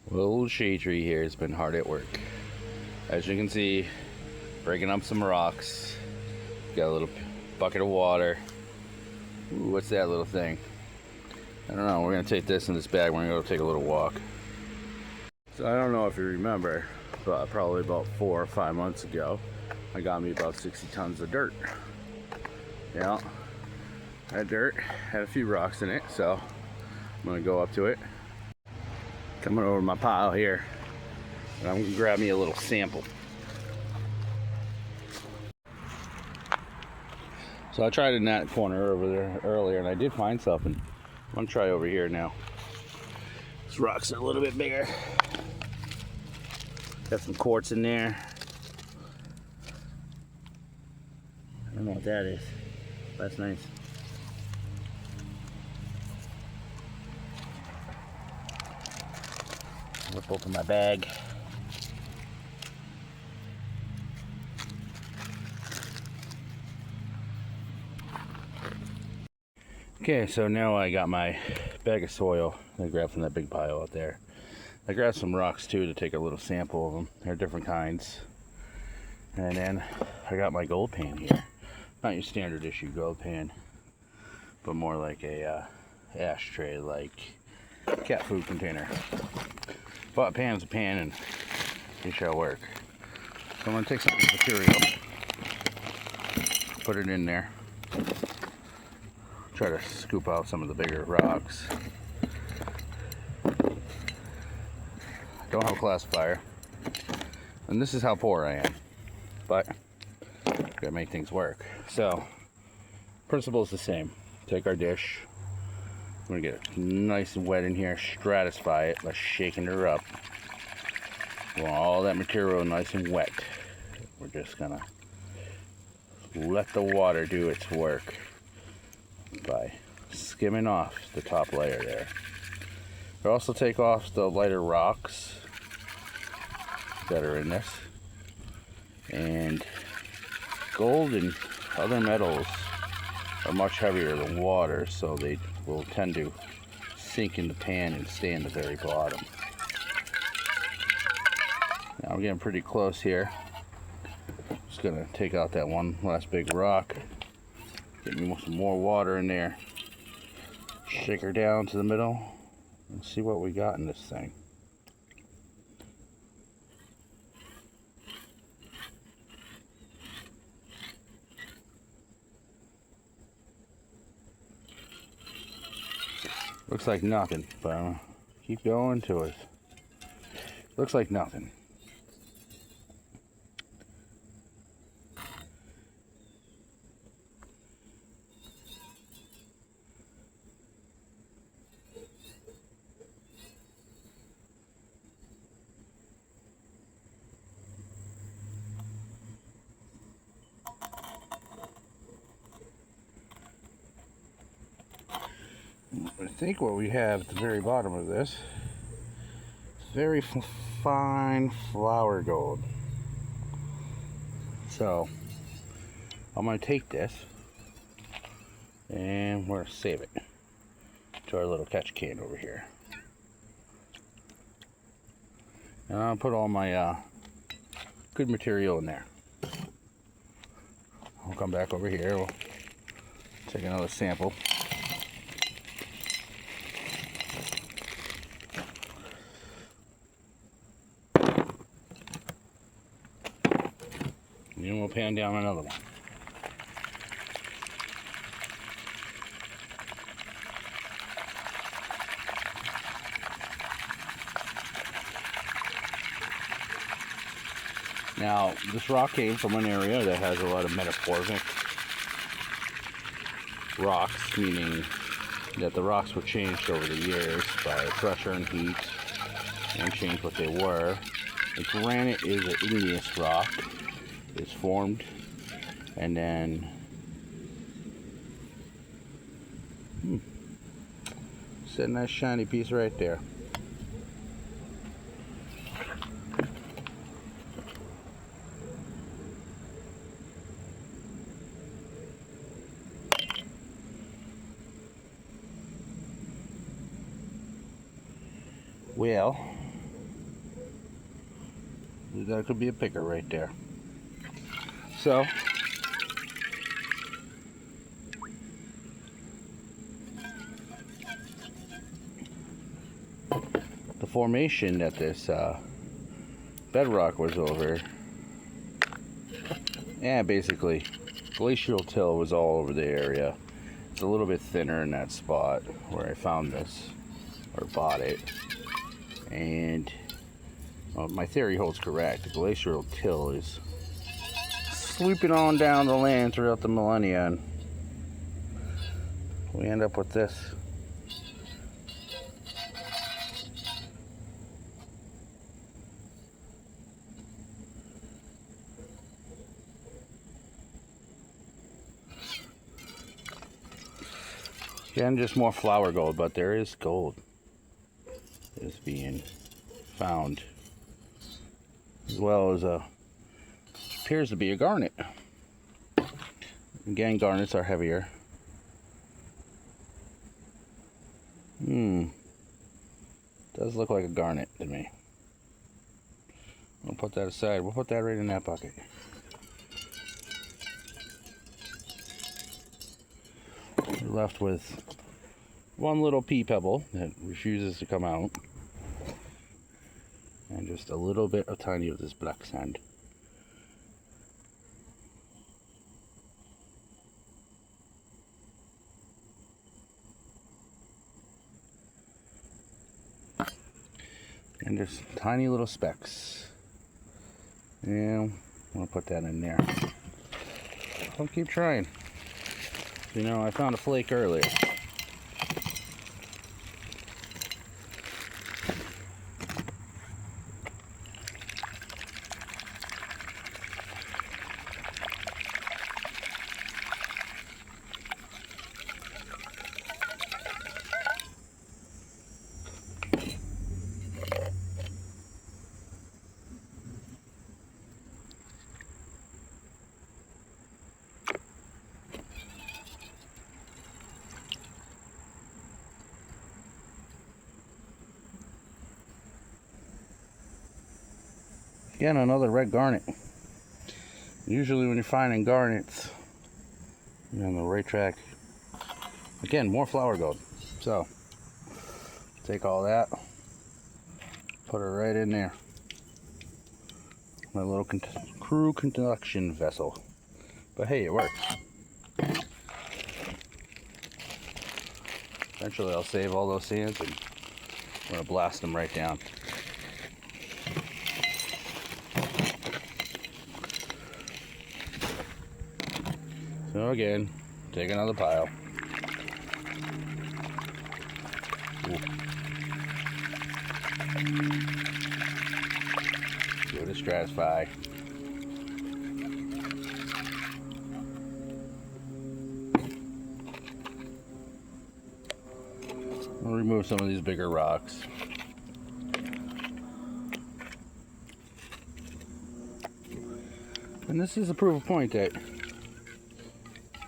Little shade tree here has been hard at work. As you can see, breaking up some rocks. Got a little bucket of water. Ooh, what's that little thing? I don't know. We're gonna take this in this bag. We're gonna go take a little walk. So I don't know if you remember, but probably about 4 or 5 months ago, I got me about 60 tons of dirt. Yeah, that dirt had a few rocks in it, so I'm gonna go up to it. Coming over my pile here, and I'm gonna grab me a little sample. So I tried in that corner over there earlier, and I did find something. I'm gonna try over here now. This rock's a little bit bigger. Got some quartz in there. I don't know what that is. That's nice. Whip open my bag. Okay, so now I got my bag of soil I grabbed from that big pile out there. I grabbed some rocks too to take a little sample of them. They're different kinds. And then I got my gold pan here. Not your standard issue gold pan, but more like a ashtray, like cat food container. But a pan's a pan, and it shall work. So I'm gonna take some of this material, put it in there, try to scoop out some of the bigger rocks. Don't have a classifier, and this is how poor I am, but gotta make things work. So principle is the same. Take our dish, I'm gonna get it nice and wet in here, stratify it by shaking her up. We want all that material nice and wet. We're just gonna let the water do its work by skimming off the top layer there. We'll also take off the lighter rocks that are in this. And gold and other metals are much heavier than water, so they will tend to sink in the pan and stay in the very bottom. Now I'm getting pretty close here. Just gonna take out that one last big rock, get me some more water in there, shake her down to the middle, and see what we got in this thing. Looks like nothing, but I'm gonna keep going to it. Looks like nothing. I think what we have at the very bottom of this is very fine flour gold. So I'm going to take this and we're going to save it to our little catch can over here. And I'll put all my good material in there. I'll come back over here. We'll take another sample. And then we'll pan down another one. Now, this rock came from an area that has a lot of metamorphic rocks, meaning that the rocks were changed over the years by pressure and heat and changed what they were. The granite is an igneous rock. It's formed and then it's a nice shiny piece right there. Well, That could be a picker right there. So, the formation that this bedrock was over, yeah, basically, glacial till was all over the area. It's a little bit thinner in that spot where I found this, or bought it. And my theory holds correct. The glacial till is swooping on down the land throughout the millennia, and we end up with this. Again, just more flower gold, but there is gold that is being found, as well as appears to be a garnet. Again, garnets are heavier. Does look like a garnet to me. We'll put that aside. We'll put that right in that bucket. We're left with one little pea pebble that refuses to come out, and just a little bit of tiny of this black sand. And just tiny little specks. Yeah, I'm gonna put that in there. I'll keep trying. You know, I found a flake earlier. Again, another red garnet. Usually when you're finding garnets, you're on the right track. Again, more flower gold. So, take all that, put it right in there. My little crew conduction vessel. But hey, it works. Eventually I'll save all those sands and I'm going to blast them right down. So again, take another pile. Ooh. Go to stratify. I'll remove some of these bigger rocks. And this is a proof of point that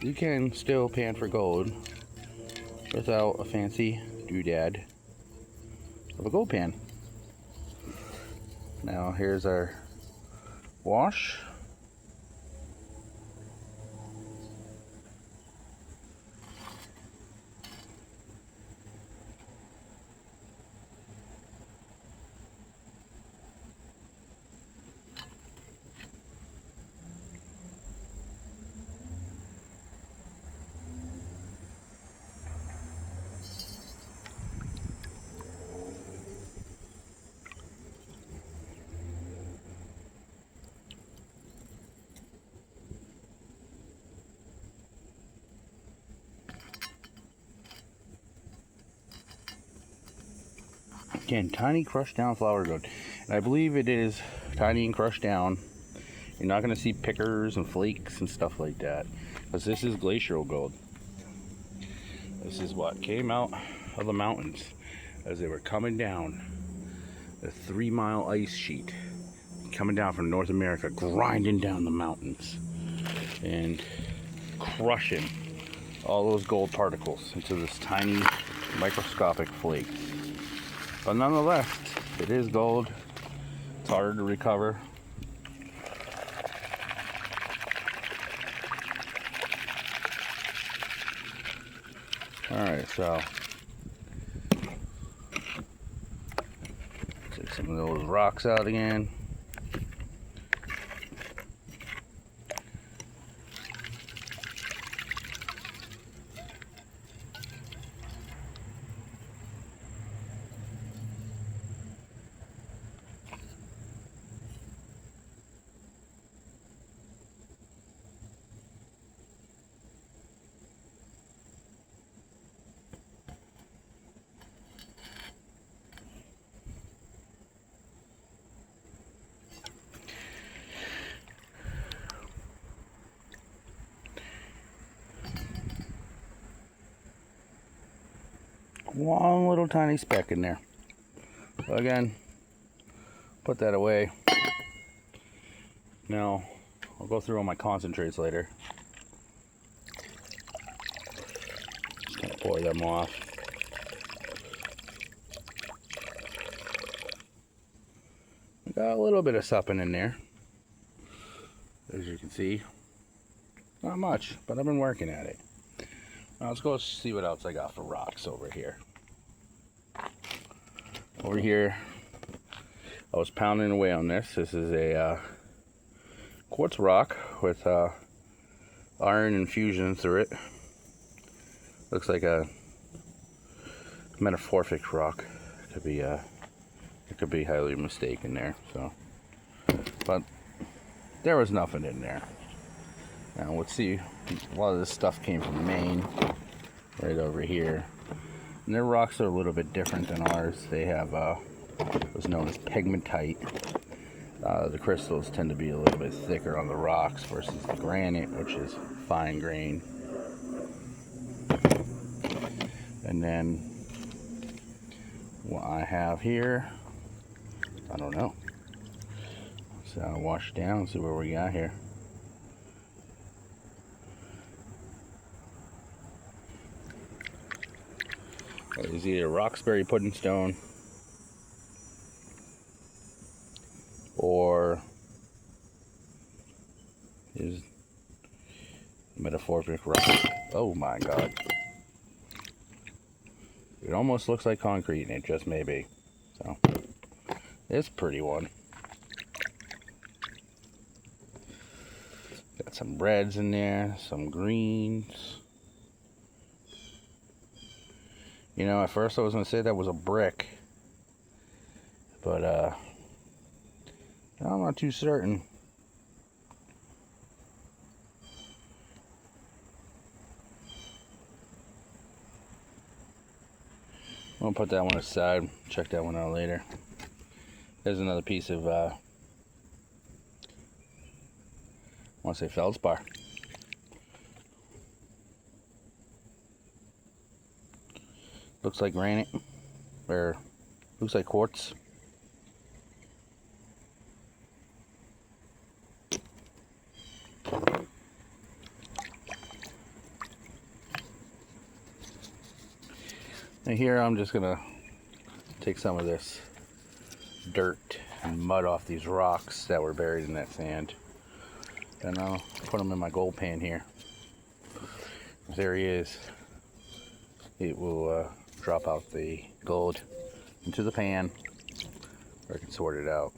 you can still pan for gold without a fancy doodad of a gold pan. Now here's our wash. Again, tiny crushed down flower gold. And I believe it is tiny and crushed down. You're not going to see pickers and flakes and stuff like that. Because this is glacial gold. This is what came out of the mountains as they were coming down. The 3-mile ice sheet. Coming down from North America, grinding down the mountains. And crushing all those gold particles into this tiny microscopic flakes. But nonetheless, it is gold. It's harder to recover Alright, so take some of those rocks out again. One little tiny speck in there. So again, put that away. Now, I'll go through all my concentrates later. Just gonna pour them off. Got a little bit of supping in there, as you can see. Not much, but I've been working at it. Now let's go see what else I got for rocks over here. Over here, I was pounding away on this. This is a quartz rock with iron infusion through it. Looks like a metamorphic rock. It could be highly mistaken there. So, but there was nothing in there. Now let's see. A lot of this stuff came from Maine, right over here. And their rocks are a little bit different than ours. They have what's known as pegmatite. The crystals tend to be a little bit thicker on the rocks versus the granite, which is fine grain. And then what I have here, I don't know. So I'll wash it down and see what we got here. It's either Roxbury pudding stone or is metamorphic rock. Oh my god. It almost looks like concrete, and it just may be. So, it's a pretty one. Got some reds in there, some greens. You know, at first I was going to say that was a brick. But, I'm not too certain. I'm going to put that one aside. Check that one out later. There's another piece of, I want to say feldspar. Looks like granite, or looks like quartz. And here I'm just gonna take some of this dirt and mud off these rocks that were buried in that sand, and I'll put them in my gold pan here. There he is. It will drop out the gold into the pan where I can sort it out.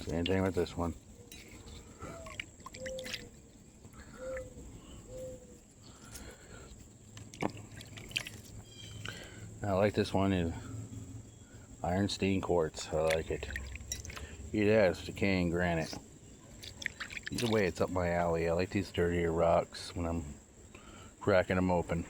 Same thing with this one. I like this one is ironstein quartz. I like it. Either that, it's decaying granite. Either way, it's up my alley. I like these dirtier rocks when I'm cracking them open.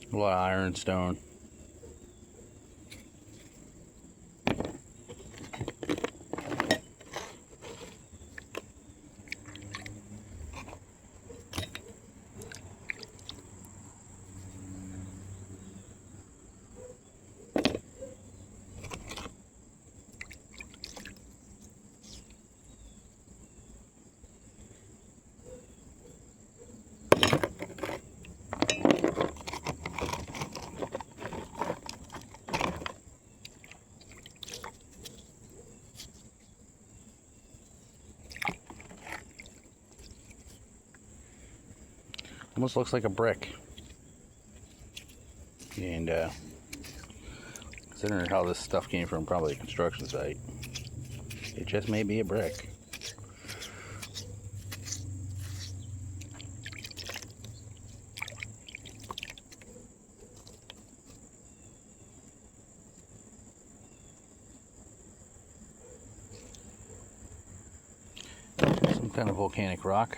A lot of ironstone. Almost looks like a brick. And considering how this stuff came from probably a construction site, it just may be a brick. Some kind of volcanic rock.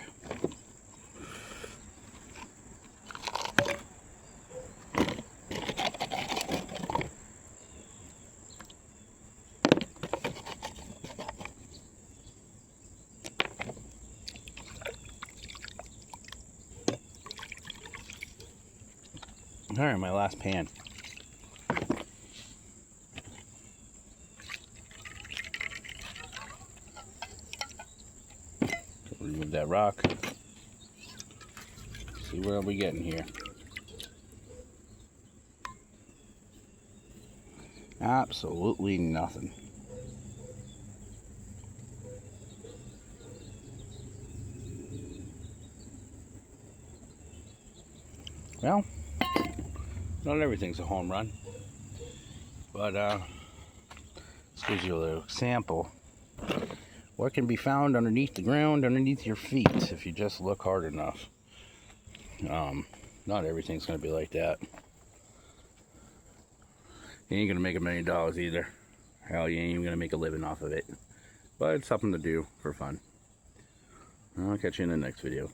All right, my last pan. Remove that rock. See what are we getting here. Absolutely nothing. Well, not everything's a home run, but this gives you a little sample what can be found underneath the ground, underneath your feet, if you just look hard enough. Not everything's going to be like that. You ain't going to make $1 million either. Hell, you ain't even going to make a living off of it. But it's something to do for fun. I'll catch you in the next video.